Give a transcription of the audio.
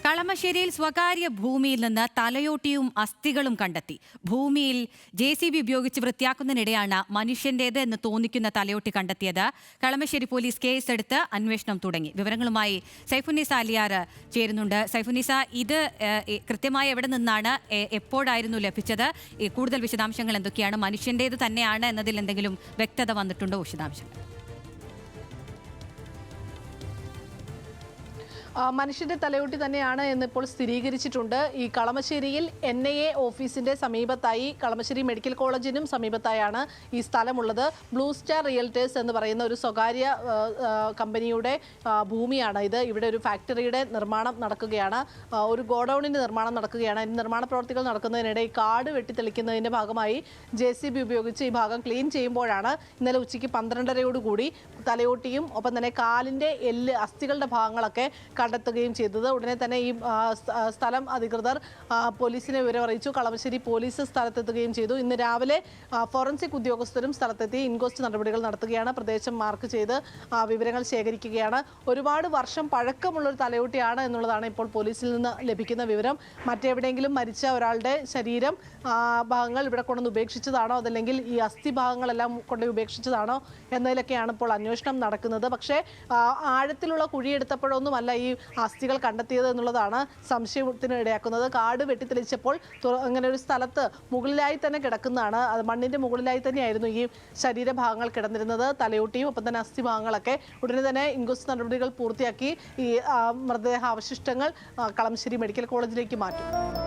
കളമശ്ശേരിയിൽ സ്വകാര്യ ഭൂമിയിൽ നിന്ന് തലയോട്ടിയും അസ്ഥികളും കണ്ടെത്തി. ഭൂമിയിൽ JCB ഉപയോഗിച്ച് വൃത്തിയാക്കുന്നതിനിടെയാണ് മനുഷ്യന്റേത് എന്ന് തോന്നിക്കുന്ന തലയോട്ടി കണ്ടെത്തിയത്. കളമശ്ശേരി പോലീസ് കേസെടുത്ത് അന്വേഷണം തുടങ്ങി. വിവരങ്ങളുമായി സൈഫുന്നിസ അലിയാർ ചേരുന്നുണ്ട്. സൈഫുന്നിസ, ഇത് കൃത്യമായി എവിടെ നിന്നാണ്, എപ്പോഴായിരുന്നു ലഭിച്ചത്? കൂടുതൽ വിശദാംശങ്ങൾ എന്തൊക്കെയാണ്? മനുഷ്യന്റേത് തന്നെയാണ് എന്നതിൽ എന്തെങ്കിലും വ്യക്തത വന്നിട്ടുണ്ടോ? വിശദാംശങ്ങൾ. മനുഷ്യന്റെ തലയോട്ടി തന്നെയാണ് എന്നിപ്പോൾ സ്ഥിരീകരിച്ചിട്ടുണ്ട്. ഈ കളമശ്ശേരിയിൽ NIA ഓഫീസിന്റെ സമീപത്തായി, കളമശ്ശേരി മെഡിക്കൽ കോളേജിനും സമീപത്തായാണ് ഈ സ്ഥലമുള്ളത്. ബ്ലൂ സ്റ്റാർ റിയൽറ്റേഴ്സ് എന്ന് പറയുന്ന ഒരു സ്വകാര്യ കമ്പനിയുടെ ഭൂമിയാണ് ഇത്. ഇവിടെ ഒരു ഫാക്ടറിയുടെ നിർമ്മാണം നടക്കുകയാണ്, ഒരു ഗോഡൌണിന്റെ നിർമ്മാണം നടക്കുകയാണ്. നിർമ്മാണ പ്രവർത്തികൾ നടക്കുന്നതിനിടെ ഈ കാട് വെട്ടിത്തെളിക്കുന്നതിന്റെ ഭാഗമായി JCB ഉപയോഗിച്ച് ഈ ഭാഗം ക്ലീൻ ചെയ്യുമ്പോഴാണ് ഇന്നലെ ഉച്ചയ്ക്ക് 12:30 തലയോട്ടിയും ഒപ്പം തന്നെ കാലിന്റെ എല്ല്, അസ്ഥികളുടെ ഭാഗങ്ങളൊക്കെ കണ്ടെത്തുകയും ചെയ്തത്. ഉടനെ തന്നെ ഈ സ്ഥലം അധികൃതർ പോലീസിനെ വിവരം അറിയിച്ചു. കളമശ്ശേരി പോലീസ് സ്ഥലത്തെത്തുകയും ചെയ്തു. ഇന്ന് രാവിലെ ഫോറൻസിക് ഉദ്യോഗസ്ഥരും സ്ഥലത്തെത്തി ഇൻക്വസ്റ്റ് നടപടികൾ നടത്തുകയാണ്. പ്രദേശം മാർക്ക് ചെയ്ത് വിവരങ്ങൾ ശേഖരിക്കുകയാണ്. ഒരുപാട് വർഷം പഴക്കമുള്ളൊരു തലയോട്ടിയാണ് എന്നുള്ളതാണ് ഇപ്പോൾ പോലീസിൽ നിന്ന് ലഭിക്കുന്ന വിവരം. മറ്റെവിടെയെങ്കിലും മരിച്ച ഒരാളുടെ ശരീരം ഭാഗങ്ങൾ ഇവിടെ കൊണ്ടുവന്ന് ഉപേക്ഷിച്ചതാണോ, അതല്ലെങ്കിൽ ഈ അസ്ഥി ഭാഗങ്ങളെല്ലാം കൊണ്ട് ഉപേക്ഷിച്ചതാണോ എന്നതിലൊക്കെയാണ് ഇപ്പോൾ അന്വേഷണം നടക്കുന്നത്. പക്ഷേ ആഴത്തിലുള്ള കുഴിയെടുത്തപ്പോഴൊന്നുമല്ല ഈ അസ്ഥികൾ കണ്ടെത്തിയത് എന്നുള്ളതാണ് സംശയത്തിന് ഇടയാക്കുന്നത്. കാട് വെട്ടിത്തെളിച്ചപ്പോൾ ഇങ്ങനെ ഒരു സ്ഥലത്ത് മുകളിലായി തന്നെ കിടക്കുന്നതാണ്, അത് മണ്ണിന്റെ മുകളിലായി തന്നെയായിരുന്നു ഈ ശരീരഭാഗങ്ങൾ കിടന്നിരുന്നത്, തലയോട്ടിയും ഒപ്പം തന്നെ അസ്ഥി ഭാഗങ്ങളൊക്കെ. ഉടനെ തന്നെ ഇൻക്വസ്റ്റ് നടപടികൾ പൂർത്തിയാക്കി ഈ മൃതദേഹാവശിഷ്ടങ്ങൾ കളമശ്ശേരി മെഡിക്കൽ കോളേജിലേക്ക് മാറ്റും.